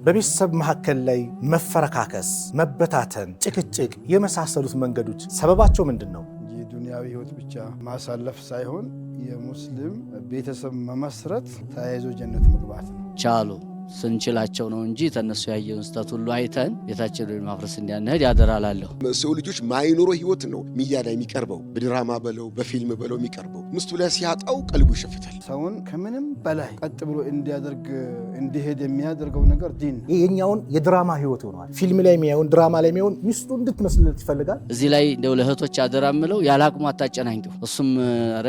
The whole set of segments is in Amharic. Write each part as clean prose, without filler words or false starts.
በቤተሰብ መካከል ላይ መፈረካከስ፣ መበታተን፣ ጭቅጭቅ የመሳሰሉት መንገዶች ሰበባቸው ምንድነው? የዱንያዊ ህይወት ብቻ ማሳለፍ ሳይሆን የሙስሊም ቤተሰብ መመስረት ተያይዞ ጀነት መግባት ነው። ቻሉ ስንችላቸው ነው እንጂ ተነሱ ያየውን ስህተት ሁሉ አይተን ቤታችንን ማፍረስ እንዲያነድ ያደራላለሁ። ሰው ልጆች ማይኖሮ ህይወት ነው ሚዲያ ላይ የሚቀርበው፣ በድራማ በለው በፊልም በለው የሚቀርበው። ምስቱ ላይ ሲያጣው ቀልቡ ይሸፍታል። ሰውን ከምንም በላይ ቀጥ ብሎ እንዲሄድ የሚያደርገው ነገር ዲን። የኛውን የድራማ ህይወት ሆኗል። ፊልም ላይ የሚያዩን ድራማ ላይ የሚያዩን ሚስቱ እንድትመስልለት ይፈልጋል። እዚህ ላይ እንደው ለእህቶች አደራምለው ያላቅሙ አታጨናንቂው። እሱም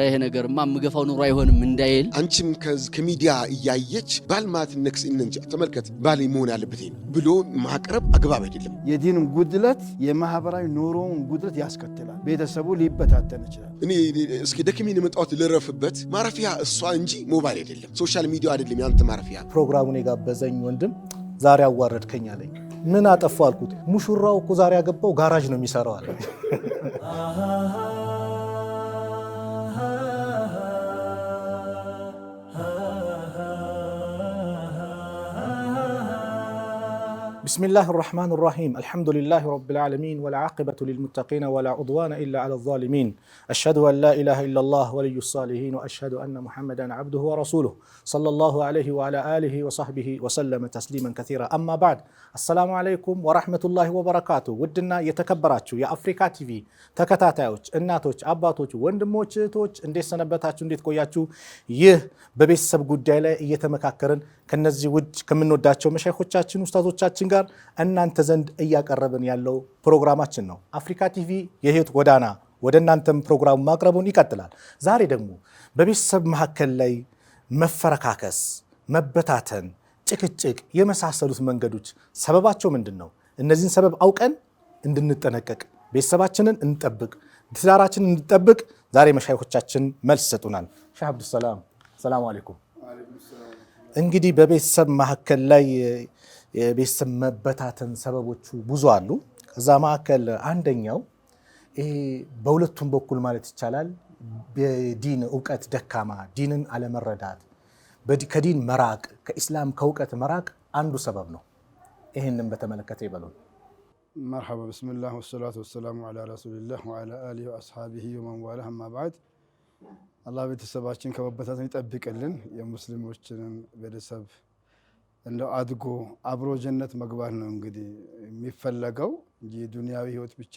ይሄ ነገርማ ምገፋው ኑሮ አይሆንም እንዳይል አንቺም ከሚዲያ እያየች ባልማት ነክስ ተመልከት ባሌ መሆን ያለበት ብሎ ማቅረብ አግባብ አይደለም። የዲን ጉድለት የማህበራዊ ኑሮውን ጉድለት ያስከትላል። ቤተሰቡ ሊበታተን ይችላል። እኔ እስኪ ደክሜን የመጣሁት ልረፍበት ማረፊያ እሷ እንጂ ሞባይል አይደለም፣ ሶሻል ሚዲያ አይደለም ያንተ ማረፊያ። ፕሮግራሙን የጋበዘኝ ወንድም ዛሬ አዋረድከኝ አለኝ። ምን አጠፋ አልኩት። ሙሽራው እኮ ዛሬ ያገባው ጋራጅ ነው የሚሰራው አለ። بسم الله الرحمن الرحيم الحمد لله رب العالمين والعاقبة للمتقين ولا عدوان إلا على الظالمين أشهد أن لا إله إلا الله ولي الصالحين وأشهد أن محمدا عبده ورسوله صلى الله عليه وعلى آله وصحبه وسلم تسليما كثيرا أما بعد السلام عليكم ورحمة الله وبركاته ودنا يتكبراتشو يا أفريكا تي في تكتاتاوش እናቶች አባቶች ወንድሞች እህቶች እንዴት ሰነበታችሁ እንዴት ቆያችሁ ይህ በቤተሰብ ጉዳይ ላይ እየተመካከርን ከነዚህ ውድ ከምንወዳቸው መሻይኾቻችን ኡስታዞቻችን ጋር እናንተ ዘንድ እያቀረብን ያለው ፕሮግራማችን ነው። አፍሪካ ቲቪ የህይወት ጎዳና ወደ እናንተም ፕሮግራሙ ማቅረቡን ይቀጥላል። ዛሬ ደግሞ በቤተሰብ መካከል ላይ መፈረካከስ፣ መበታተን፣ ጭቅጭቅ የመሳሰሉት መንገዶች ሰበባቸው ምንድነው? እነዚህን ሰበብ አውቀን እንድንጠነቀቅ ቤተሰባችንን እንጠብቅ ትዳራችንን እንጠብቅ ዛሬ መሻይኾቻችን መልስ ይሰጡናል። ሼህ አብዱሰላም ሰላም አለይኩም። እንግዲህ በቤተሰብ መካከል ላይ የቤተሰብ መበታተን ሰበቦቹ ብዙ አሉ። ከዛ መካከል አንደኛው ይሄ በሁለቱም በኩል ማለት ይቻላል በዲን ዕውቀት ደካማ፣ ዲንን አለመረዳት፣ ከዲን መራቅ፣ ከኢስላም ከዕውቀት መራቅ አንዱ ሰበብ ነው። ይሄንን በተመለከተ ይበሉን። መርሐባ ብስሚላህ ወሰላቱ ወሰላሙ ዐላ ረሱሊላህ ወዐላ አሊሂ ወአስሐቢሂ ወመን ዋላህ አማ በዕድ። አላህ ቤተሰባችን ከመበታተን ይጠብቅልን። የሙስሊሞችንን ቤተሰብ እንደው አድጎ አብሮ ጀነት መግባት ነው እንግዲህ የሚፈለገው እንጂ ዱንያዊ ህይወት ብቻ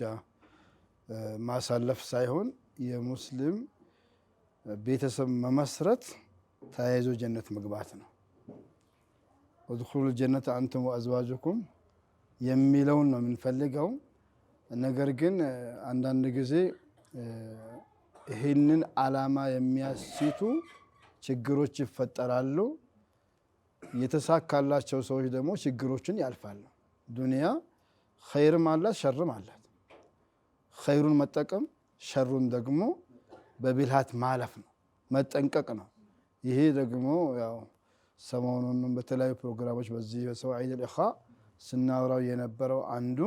ማሳለፍ ሳይሆን የሙስሊም ቤተሰብ መመስረት ተያይዞ ጀነት መግባት ነው። ወድኹሉል ጀነተ አንቱም ወአዝዋጁኩም የሚለውን ነው የምንፈልገው። ነገር ግን አንዳንድ ጊዜ ይህንን ዓላማ የሚያስቱ ችግሮች ይፈጠራሉ። የተሳካላቸው ሰዎች ደግሞ ችግሮችን ያልፋሉ። ዱንያ ኸይርም አላት ሸርም አላት። ኸይሩን መጠቀም፣ ሸሩን ደግሞ በብልሃት ማለፍ ነው፣ መጠንቀቅ ነው። ይሄ ደግሞ ያው ሰሞኑን በተለያዩ ፕሮግራሞች በዚህ በሰው ዒደል ኢኻ ስናወራው የነበረው አንዱ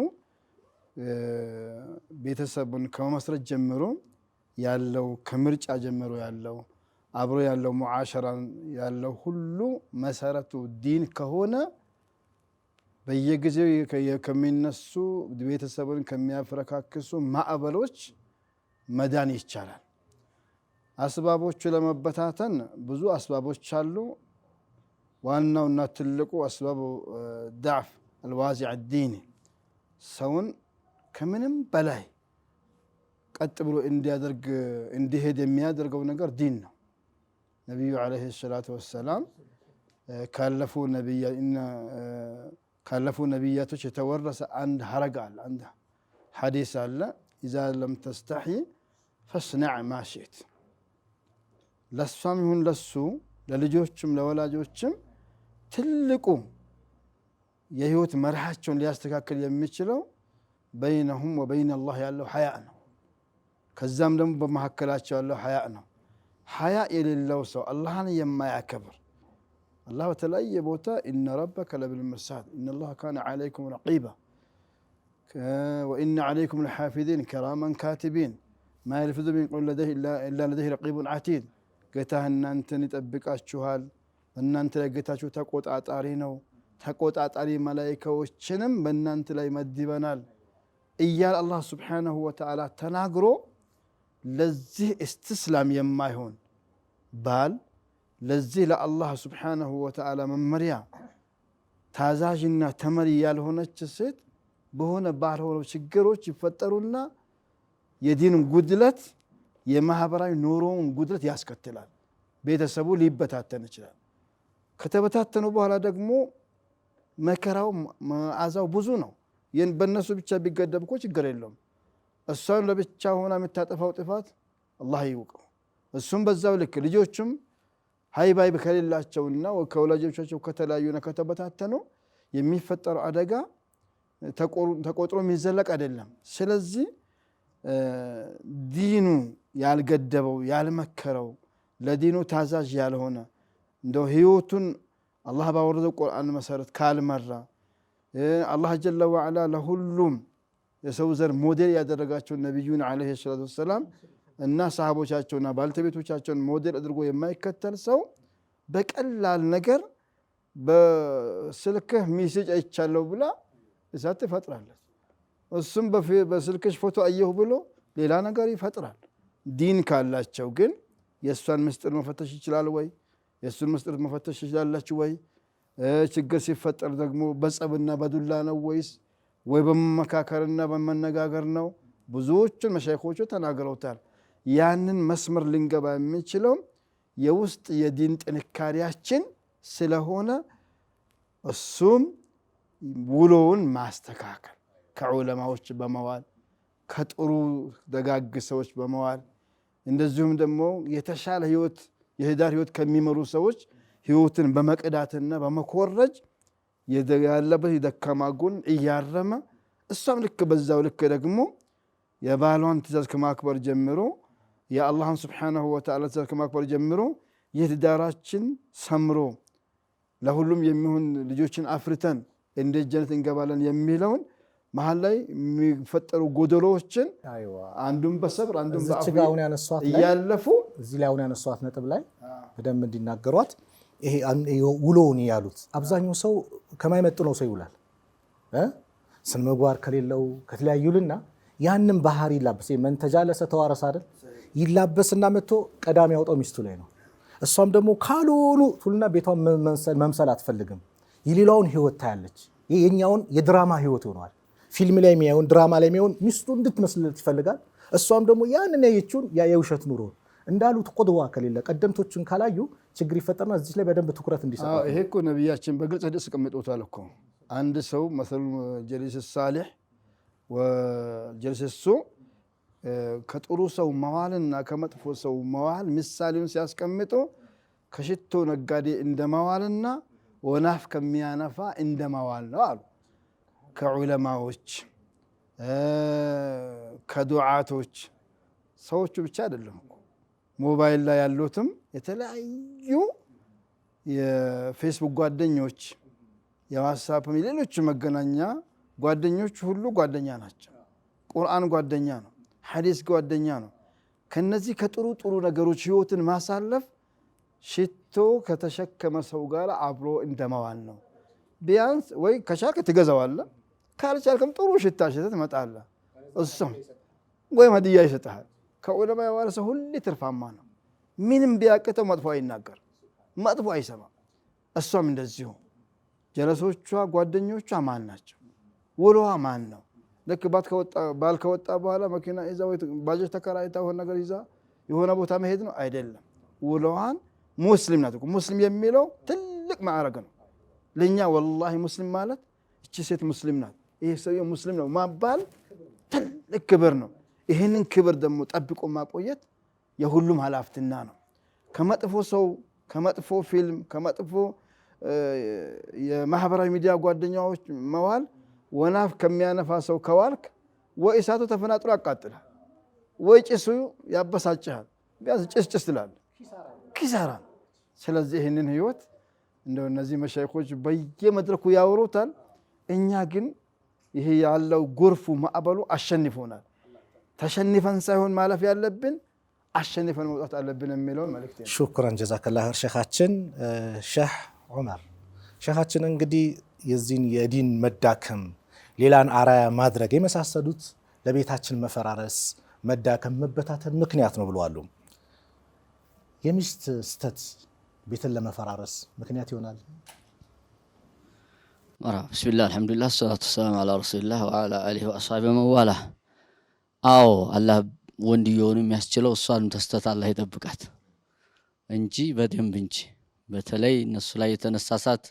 ቤተሰቡን ከመመስረት ጀምሮ ያለው ከምርጫ ጀምሮ ያለው አብሮ ያለው ሙዓሸራን ያለው ሁሉ መሰረቱ ዲን ከሆነ በየጊዜው ከሚነሱ ቤተሰቡን ከሚያፈረካክሱ ማዕበሎች መዳን ይቻላል። አስባቦቹ ለመበታተን ብዙ አስባቦች አሉ። ዋናውና ትልቁ አስባቡ ضعፍ الوازع الديني ሰውን ከምንም በላይ ቀጥ ብሎ እንዲሄድ የሚያደርገው ነገር ዲን ነው። ነብዩ አለይሂ ሰላቱ ወሰላም ካለፉ ነብያቶች የተወረሰ አንድ ሐረግ አለ፣ አንድ ሐዲስ አለ። إذا لم تستحي فاصنع ما شئت። ለሷም ይሁን ለሱ ለልጆችም ለወላጆችም ትልቁ የህይወት መርሃቸውን ሊያስተካክል የሚችለው በይነሁም ወበይነ አላህ ያለው ሐያ ነው። ከዛም ደግሞ በመካከላቸው ያለው ሐያ ነው። ሐያ የሌለው ሰው አላህን የማያከብር አላህ በተለያየ ቦታ ኢነ ረበከ ለቢልሚርሳድ ኢነላህ ካነ ዐለይኩም ረቂባ ወኢነ ዐለይኩም ለሓፊዚን ኪራመን ካቲቢን ማ የልፊዙ ሚን ቀውሊን ኢላ ለደይሂ ረቂቡን ዐቲድ። ጌታህ እናንተን ይጠብቃችኋል፣ እናንተ ላይ ጌታችሁ ተቆጣጣሪ ነው፣ ተቆጣጣሪ መላእክቶችንም በእናንተ ላይ መድበናል እያለ አላህ ሱብሓነሁ ወተዓላ ተናግሮ ለዚህ እስትስላም የማይሆን ባል ለዚህ ለአላህ ሱብሓነሁ ወተዓላ መመሪያ ታዛዥና ተመሪ ያልሆነች ሴት በሆነ ባልሆነው ችግሮች ይፈጠሩና የዲን ጉድለት የማህበራዊ ኑሮውን ጉድለት ያስከትላል። ቤተሰቡ ሊበታተን ይችላል። ከተበታተኑ በኋላ ደግሞ መከራው መዓዛው ብዙ ነው። በእነሱ ብቻ ቢገደብ እኮ ችግር የለውም። እሷን ለብቻ ሆና የምታጠፋው ጥፋት አላህ ይውቀው። እሱም በዛው ልክ ልጆቹም ሃይባይ ከሌላቸውና ከወላጆቻቸው ከተለያዩና ከተበታተኑ የሚፈጠረው አደጋ ተቆጥሮ የሚዘለቅ አይደለም። ስለዚህ ዲኑ ያልገደበው ያልመከረው ለዲኑ ታዛዥ ያልሆነ እንደው ህይወቱን አላህ ባወረደው ቁርአን መሰረት ካልመራ አላህ ጀለ ወዐላ ለሁሉም የሰው ዘር ሞዴል ያደረጋቸው ነብዩን አለይሂ ሰላቱ ወሰላም እና ሰሃቦቻቸውና ባልተቤቶቻቸውን ሞዴል አድርጎ የማይከተል ሰው በቀላል ነገር በስልክህ ሜሴጅ አይቻለሁ ብላ እሳት ትፈጥራለች። እሱም በስልክሽ ፎቶ አየሁ ብሎ ሌላ ነገር ይፈጥራል። ዲን ካላቸው ግን የእሷን ምስጢር መፈተሽ ይችላል ወይ? የእሱን ምስጢር መፈተሽ ይችላላችሁ ወይ? ችግር ሲፈጠር ደግሞ በጸብና በዱላ ነው ወይስ ወይ በመመካከርና በመነጋገር ነው? ብዙዎቹን መሻይኾቹ ተናግረውታል። ያንን መስመር ልንገባ የምንችለው የውስጥ የዲን ጥንካሬያችን ስለሆነ እሱም ውሎውን ማስተካከል ከዑለማዎች በመዋል ከጥሩ ደጋግ ሰዎች በመዋል እንደዚሁም ደግሞ የተሻለ ህይወት የህዳር ህይወት ከሚመሩ ሰዎች ህይወትን በመቅዳትና በመኮረጅ ያለበት የደካማ ጎን እያረመ እሷም ልክ በዛው ልክ ደግሞ የባሏን ትእዛዝ ከማክበር ጀምሮ የአላህን ሱብሓነሁ ወተዓላ ትእዛዝ ከማክበር ጀምሮ የትዳራችን ሰምሮ ለሁሉም የሚሆን ልጆችን አፍርተን እንደ ጀነት እንገባለን የሚለውን መሀል ላይ የሚፈጠሩ ጎደሎችን አንዱን በሰብር አንዱን በአፉ እያለፉ እዚህ ላይ አሁን ያነሷት ነጥብ ላይ በደንብ እንዲናገሯት ይሄ ውሎውን ያሉት አብዛኛው ሰው ከማይመጥነው ሰው ይውላል። ስነ ምግባር ከሌለው ከተለያዩልና ያንን ባህሪ ይላበስ መንተጃለሰ ተዋረስ አይደል ይላበስና መጥቶ ቀዳሚ ያወጣው ሚስቱ ላይ ነው። እሷም ደግሞ ካልሆኑ ቱልና ቤቷን መምሰል አትፈልግም። የሌላውን ህይወት ታያለች። የኛውን የድራማ ህይወት ሆኗል። ፊልም ላይ የሚያዩን ድራማ ላይ የሚያዩን ሚስቱ እንድትመስልለት ይፈልጋል። እሷም ደግሞ ያንን ያየችውን የውሸት ኑሮ እንዳሉት ቁድዋ ከሌለ ቀደምቶችን ካላዩ ችግር ይፈጠርና እዚህ ላይ በደንብ ትኩረት እንዲሰጥ ይሄ እኮ ነብያችን በግልጽ ደስ ቀምጦታል እኮ አንድ ሰው መሰሉ ጀሊስ ሳሊህ ወጀሊስ ሱ ከጥሩ ሰው መዋልና ከመጥፎ ሰው መዋል ምሳሌውን ሲያስቀምጡ ከሽቶ ነጋዴ እንደመዋልና ወናፍ ከሚያነፋ እንደመዋል ነው አሉ። ከዑለማዎች ከዱዓቶች ሰዎቹ ብቻ አይደለም ሞባይል ላይ ያሉትም የተለያዩ የፌስቡክ ጓደኞች የዋትስአፕ ሌሎች መገናኛ ጓደኞች ሁሉ ጓደኛ ናቸው። ቁርአን ጓደኛ ነው፣ ሐዲስ ጓደኛ ነው። ከነዚህ ከጥሩ ጥሩ ነገሮች ህይወትን ማሳለፍ ሽቶ ከተሸከመ ሰው ጋር አብሮ እንደመዋል ነው። ቢያንስ ወይ ከቻልክ ትገዛዋለህ፣ ካልቻልክም ጥሩ ሽታ ሽተህ ትመጣለህ። እሱም ወይ ሀዲያ ይሰጥሃል። ከዑለማ የዋለ ሰው ሁሌ ትርፋማ ነው። ምንም ቢያቅተው መጥፎ አይናገር፣ መጥፎ አይሰማም። እሷም እንደዚሁ ጀለሶቿ ጓደኞቿ ማን ናቸው? ውሎዋ ማን ነው? ልክ ባል ከወጣ በኋላ መኪና ይዛ ወይ ባጃጅ ተከራይታ የሆነ ነገር ይዛ የሆነ ቦታ መሄድ ነው አይደለም። ውሎዋን ሙስሊም ናት። ሙስሊም የሚለው ትልቅ ማዕረግ ነው ለኛ። ወላሂ ሙስሊም ማለት እቺ ሴት ሙስሊም ናት፣ ይሄ ሰውዬው ሙስሊም ነው ማባል ትልቅ ክብር ነው። ይህንን ክብር ደግሞ ጠብቆ ማቆየት የሁሉም ኃላፊነት ነው። ከመጥፎ ሰው ከመጥፎ ፊልም ከመጥፎ የማህበራዊ ሚዲያ ጓደኛዎች መዋል ወናፍ ከሚያነፋ ሰው ከዋልክ ወይ እሳቱ ተፈናጥሮ ያቃጥላል፣ ወይ ጭሱ ያበሳጭሃል። ቢያንስ ጭስ ትላለህ፣ ኪሳራ። ስለዚህ ይህንን ህይወት እንደው እነዚህ መሻይኾች በየመድረኩ ያወሩታል። እኛ ግን ይሄ ያለው ጎርፉ ማዕበሉ አሸንፎናል። ተሸንፈን ሳይሆን ማለፍ ያለብን አሸንፈን መውጣት አለብን የሚለውን መልእክት ነው። ሹክራን ጀዛከላህ ሸኻችን ሼህ ዑመር። ሼኻችን እንግዲህ የዚህን የዲን መዳከም ሌላን አራያ ማድረግ የመሳሰሉት ለቤታችን መፈራረስ መዳከም መበታተን ምክንያት ነው ብለዋል። የሚስት ስተት ቤትን ለመፈራረስ ምክንያት ይሆናል? ቢስሚላህ አልሐምዱሊላህ ሰላቱ ሰላም ዐላ ረሱሊላህ ወዐላ አሊሂ ወአስሐቢሂ ወመዋላ። አዎ አላህ ወንድየውን የሚያስችለው እሷንም ተስተት አላህ ይጠብቃት እንጂ በደንብ እንጂ በተለይ እነሱ ላይ የተነሳሳት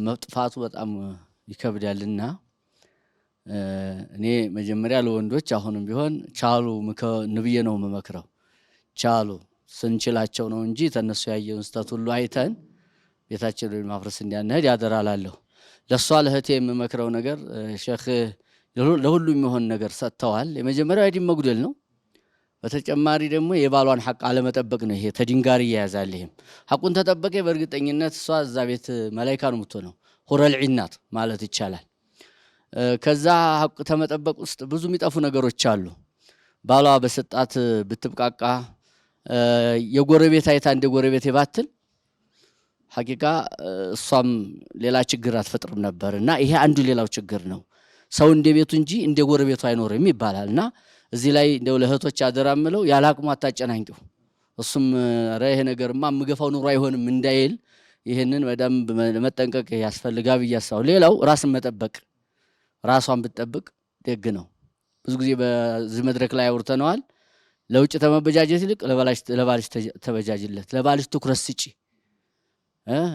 መጥፋቱ በጣም ይከብዳልና እኔ መጀመሪያ ለወንዶች አሁንም ቢሆን ቻሉ ነብዬ ነው መመክረው። ቻሉ ስንችላቸው ነው እንጂ ተነሱ ያየውን ስተት ሁሉ አይተን ቤታችንን ማፍረስ እንዲያነድ ያደራላለሁ። ለሷ ለህቴ የምመክረው ነገር ሼክ ለሁሉ የሚሆን ነገር ሰጥተዋል። የመጀመሪያው የዲን መጉደል ነው። በተጨማሪ ደግሞ የባሏን ሐቅ አለመጠበቅ ነው። ይሄ ተድንጋር ይያዛል። ይሄም ሐቁን ተጠበቀ በእርግጠኝነት እሷ እዛ ቤት መላእክት ነው የምትሆነው፣ ሁረል ዒናት ማለት ይቻላል። ከዛ ሐቅ ተመጠበቅ ውስጥ ብዙ የሚጠፉ ነገሮች አሉ። ባሏ በሰጣት ብትብቃቃ የጎረቤት አይታ እንደ ጎረቤት ይባትል ሐቂቃ እሷም ሌላ ችግር አትፈጥርም ነበርና ይሄ አንዱ ሌላው ችግር ነው። ሰው እንደ ቤቱ እንጂ እንደ ጎረቤቱ አይኖርም ይባላልና እዚህ ላይ እንደው ለእህቶች አደራምለው ያላቅሙ አታጨናንቂው። እሱም ይሄ ነገርማ ምገፋው ኑሮ አይሆንም እንዳይል ይሄንን በደንብ መጠንቀቅ ያስፈልጋል ብያሳው። ሌላው ራስን መጠበቅ፣ ራሷን ብትጠብቅ ደግ ነው። ብዙ ጊዜ በዚህ መድረክ ላይ አውርተነዋል። ለውጭ ተመበጃጀት ይልቅ ለባልሽ ተበጃጅለት፣ ለባልሽ ትኩረት ስጪ።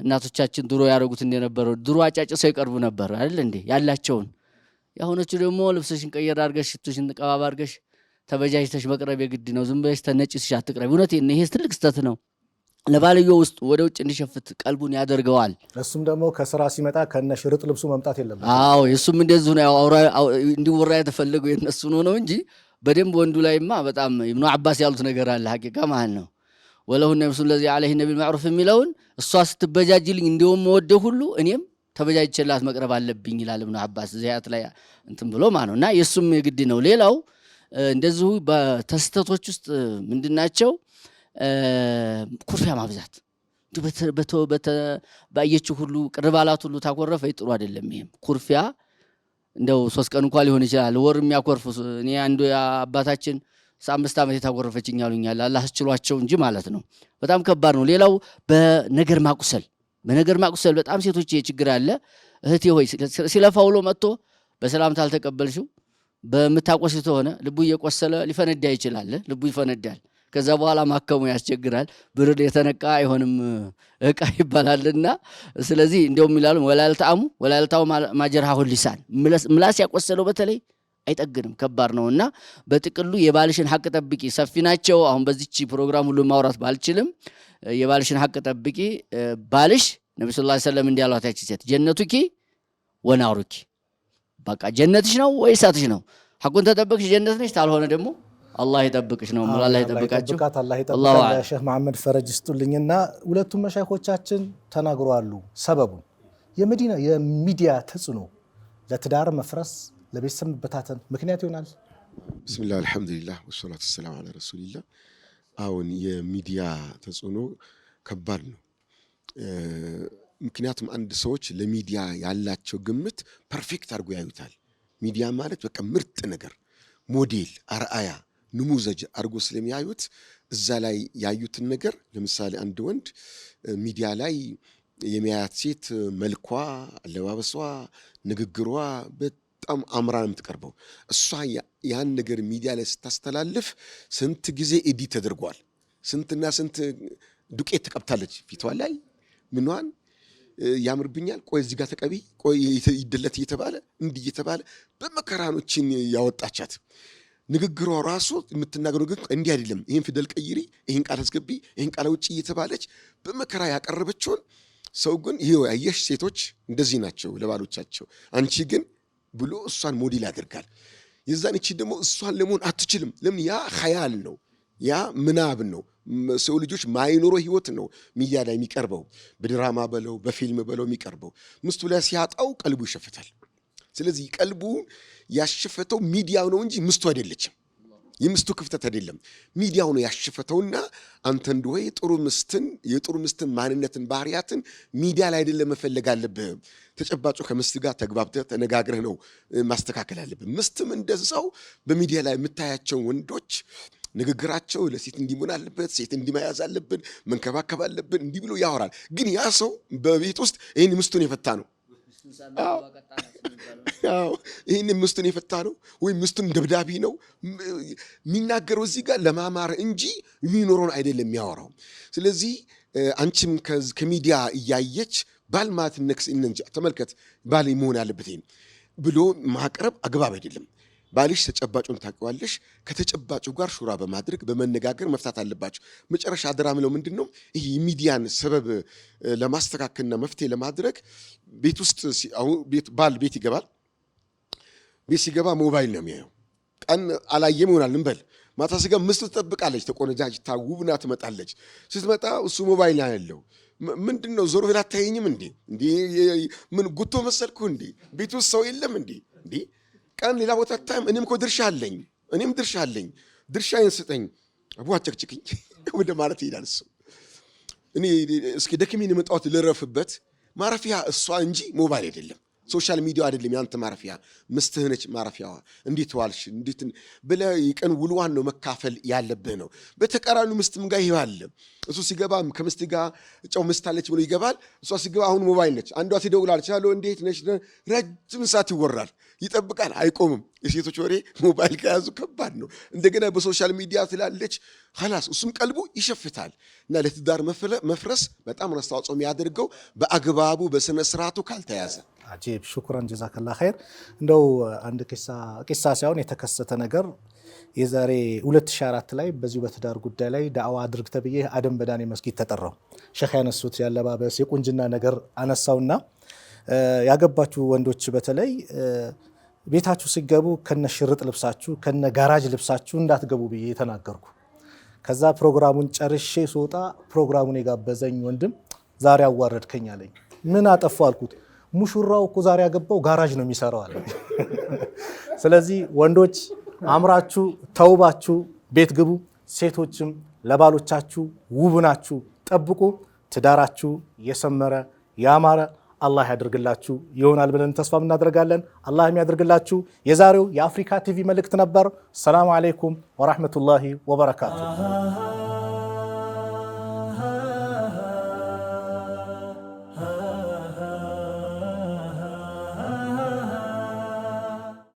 እናቶቻችን ድሮ ያደረጉት እንደነበረው ድሮ አጫጭሰው ይቀርቡ ነበር አይደል እንዴ ያላቸውን። ያሁኖቹ ደግሞ ልብስሽን ቀየር አድርገሽ ሽቱሽን ተቀባባ አድርገሽ ተበጃጅተሽ መቅረብ የግድ ነው። ዝም ብለሽ ተነጭስሽ አትቅረቢ። እውነቴን ነው። ይሄ ትልቅ ስህተት ነው። ለባልየው ውስጥ ወደ ውጭ እንዲሸፍት ቀልቡን ያደርገዋል። እሱም ደግሞ ከስራ ሲመጣ ከነሽርጥ ልብሱ መምጣት የለበትም። አዎ እሱም እንደዚህ ነው። እንዲወራ የተፈለገው የነሱ ነው እንጂ በደንብ ወንዱ ላይማ በጣም ኢብኑ አባስ ያሉት ነገር አለ ሐቂቃ ማለት ነው። ወለሁነ ነብዩ ለዚ ዐለይሂ ነቢል ማዕሩፍ የሚለውን እሷ ስትበጃጅልኝ እንደውም ወደ ሁሉ እኔም ተበጃጅቼላት መቅረብ አለብኝ ይላል ኢብኑ አባስ ዚያት ላይ እንትን ብሎ ማለት ነውና የሱም የግድ ነው። ሌላው እንደዚሁ በተስተቶች ውስጥ ምንድናቸው? ኩርፊያ ማብዛት ባየችው ሁሉ ቅርባላት ሁሉ ታኮረፈ ጥሩ አይደለም። ይሄም ኩርፊያ እንደው 3 ቀን እንኳን ሊሆን ይችላል ወር የሚያኮርፉ እኔ አንዱ አባታችን 5 ዓመት የታኮረፈችኝ አሉኛል። አላህ አስችሏቸው እንጂ ማለት ነው። በጣም ከባድ ነው። ሌላው በነገር ማቁሰል በጣም ሴቶች ችግር አለ። እህቴ ሆይ ሲለፋ ውሎ መጥቶ በሰላምታ አልተቀበልሽው በመታቆስ ተሆነ ልቡ እየቆሰለ ሊፈነዳ ይችላል። ልቡ ይፈነዳል። ከዛ በኋላ ማከሙ ያስቸግራል። ብርድ የተነቃ አይሆንም እቃ ይባላልና ስለዚህ እንደውም ይላሉ ወላልታው ማጀርሃ ሊሳን ምላስ ያቆሰለው በተለይ አይጠግንም፣ ከባድ ነውና በጥቅሉ የባልሽን ሐቅ ጠብቂ። ሰፊ ናቸው። አሁን በዚች ፕሮግራም ሁሉ ማውራት ባልችልም የባልሽን ሐቅ ጠብቂ። ባልሽ ነብዩ ሰለላሁ ዐለይሂ ወሰለም እንዲያሏት ያቺ ሴት ጀነቱኪ ወናሩኪ፣ በቃ ጀነትሽ ነው ወይ እሳትሽ ነው። ሐቁን ተጠብቅሽ ጀነት ነሽ፣ ታልሆነ ደግሞ አላህ ይጠብቅሽ ነው። አላህ ይጠብቃችሁ። አላህ ይጠብቃችሁ። ሼህ መሐመድ ፈረጅ ይስጡልኝና ሁለቱም መሻይኾቻችን ተናግረዋል ሰበቡን። የሚዲያ ተጽዕኖ ለትዳር መፍረስ ለቤተሰብ መበታተን ምክንያት ይሆናል። ቢስሚላህ አልሐምዱሊላህ ወሰላቱ ወሰላሙ ዐላ ረሱሊላህ። አሁን የሚዲያ ተጽዕኖ ከባድ ነው። ምክንያቱም አንድ ሰዎች ለሚዲያ ያላቸው ግምት ፐርፌክት አድርጎ ያዩታል። ሚዲያ ማለት በቃ ምርጥ ነገር፣ ሞዴል፣ አርአያ፣ ንሙዘጅ አድርጎ ስለሚያዩት እዛ ላይ ያዩትን ነገር ለምሳሌ አንድ ወንድ ሚዲያ ላይ የሚያያት ሴት መልኳ፣ አለባበሷ፣ ንግግሯ በጣም አምራ ነው የምትቀርበው። እሷ ያን ነገር ሚዲያ ላይ ስታስተላልፍ ስንት ጊዜ ኤዲት ተደርጓል። ስንትና ስንት ዱቄት ተቀብታለች ፊቷ ላይ ምኗን ያምርብኛል፣ ቆይ እዚህ ጋር ተቀቢ፣ ቆይ ይደለት እየተባለ እንዲህ እየተባለ በመከራኖችን ያወጣቻት። ንግግሯ ራሱ የምትናገረው ግን እንዲህ አይደለም፣ ይህን ፊደል ቀይሪ፣ ይህን ቃል አስገቢ፣ ይህን ቃል ውጭ እየተባለች በመከራ ያቀረበችውን ሰው ግን ይሄው ያየሽ ሴቶች እንደዚህ ናቸው ለባሎቻቸው፣ አንቺ ግን ብሎ እሷን ሞዴል ያደርጋል። የዛን እቺ ደግሞ እሷን ለመሆን አትችልም። ለምን? ያ ኸያል ነው፣ ያ ምናብ ነው። ሰው ልጆች ማይኖሮ ህይወት ነው ሚዲያ ላይ የሚቀርበው፣ በድራማ በለው በፊልም በለው የሚቀርበው። ምስቱ ላይ ሲያጣው ቀልቡ ይሸፍታል። ስለዚህ ቀልቡ ያሸፈተው ሚዲያው ነው እንጂ ምስቱ አይደለችም። የሚስቱ ክፍተት አይደለም። ሚዲያው ነው ያሽፈተውና አንተ እንደው የጥሩ ምስትን ማንነትን ባህሪያትን ሚዲያ ላይ አይደለም መፈለግ አለብህ። ተጨባጩ ከምስት ጋር ተግባብተህ ተነጋግረህ ነው ማስተካከል አለብህ። ምስትም እንደዛው በሚዲያ ላይ የምታያቸው ወንዶች ንግግራቸው ለሴት እንዲሆን አለበት፣ ሴት እንዲመያዝ አለብን፣ መንከባከብ አለብን እንዲህ ብሎ ያወራል። ግን ያ ሰው በቤት ውስጥ ይሄን ምስቱን የፈታ ነው። ይሄን ምስቱን የፈታ ነው ወይ ምስቱን ደብዳቢ ነው የሚናገረው እዚህ ጋር ለማማር እንጂ የሚኖረውን አይደለም የሚያወራው። ስለዚህ አንቺም ከሚዲያ እያየች ባል ማለት ነክስ እንጂ ተመልከት ባል መሆን ያለበት ይሄን ብሎ ማቅረብ አግባብ አይደለም። ባልሽ ተጨባጩን ታውቂዋለሽ። ከተጨባጩ ጋር ሹራ በማድረግ በመነጋገር መፍታት አለባችሁ። መጨረሻ አደራ ምለው ምንድነው ይሄ ሚዲያን ሰበብ ለማስተካከልና መፍትሄ ለማድረግ ቤት ውስጥ አሁን ባል ቤት ይገባል። ቤት ሲገባ ሞባይል ነው የሚያየው። ቀን አላየም ይሆናል እንበል። ማታ ሲገባ ምስቱ ትጠብቃለች፣ ተቆነጃጅታ ውብና ትመጣለች። ስትመጣ እሱ ሞባይል ላይ ያለው ምንድነው? ዞር ብላ አታየኝም እንዴ? ምን ጉቶ መሰልኩ እንዴ? ቤት ውስጥ ሰው የለም እንዴ? ቀን ሌላ ቦታ ታይም እኔም እኮ ድርሻ አለኝ ድርሻዬን ስጠኝ አቡ አጨቅጭቅኝ ወደ ማለት ይላል እሱ። እኔ እስኪ ደክሜን የመጣሁት ልረፍበት ማረፊያ እሷ እንጂ ሞባይል አይደለም፣ ሶሻል ሚዲያ አይደለም። ያንተ ማረፊያ ምስትህ ነች ማረፊያዋ። እንዴት ዋልሽ እንዴት ብለህ የቀን ውሏን ነው መካፈል ያለብህ ነው። በተቃራኒው ምስትም ጋር ይዋል እሱ ሲገባ ከምስት ጋር ጫው ምስት አለች ብሎ ይገባል። እሷ ሲገባ አሁን ሞባይል ነች። አንዷ ትደውላለች፣ አሎ እንዴት ነሽ፣ ረጅም ሰዓት ይወራል፣ ይጠብቃል፣ አይቆምም። የሴቶች ወሬ ሞባይል ከያዙ ከባድ ነው። እንደገና በሶሻል ሚዲያ ትላለች خلاص እሱም ቀልቡ ይሸፍታል። እና ለትዳር መፍረስ በጣም አስተዋጽኦ የሚያደርገው በአግባቡ በስነ ስርዓቱ ካልተያዘ። አጂብ ሹክራን ጀዛከላ ኸይር። እንደው አንድ ቂሳ ሳይሆን የተከሰተ ነገር የዛሬ 2004 ላይ በዚሁ በትዳር ጉዳይ ላይ ዳዕዋ አድርግ ተብዬ አደም በዳኔ መስጊድ ተጠራው። ሼክ ያነሱት ያለባበስ የቁንጅና ነገር አነሳውና ያገባችሁ ወንዶች በተለይ ቤታችሁ ሲገቡ ከነ ሽርጥ ልብሳችሁ ከነ ጋራጅ ልብሳችሁ እንዳትገቡ ብዬ ተናገርኩ። ከዛ ፕሮግራሙን ጨርሼ ስወጣ ፕሮግራሙን የጋበዘኝ ወንድም ዛሬ አዋረድከኝ አለኝ። ምን አጠፋው አልኩት። ሙሽራው እኮ ዛሬ ያገባው ጋራጅ ነው የሚሰራው አለ። ስለዚህ ወንዶች አምራችሁ ተውባችሁ ቤት ግቡ፣ ሴቶችም ለባሎቻችሁ ውብናችሁ ጠብቁ። ትዳራችሁ የሰመረ ያማረ አላህ ያድርግላችሁ ይሆናል ብለን ተስፋ እናደርጋለን። አላህ የሚያደርግላችሁ። የዛሬው የአፍሪካ ቲቪ መልእክት ነበር። ሰላም አለይኩም ወራህመቱላሂ ወበረካቱ።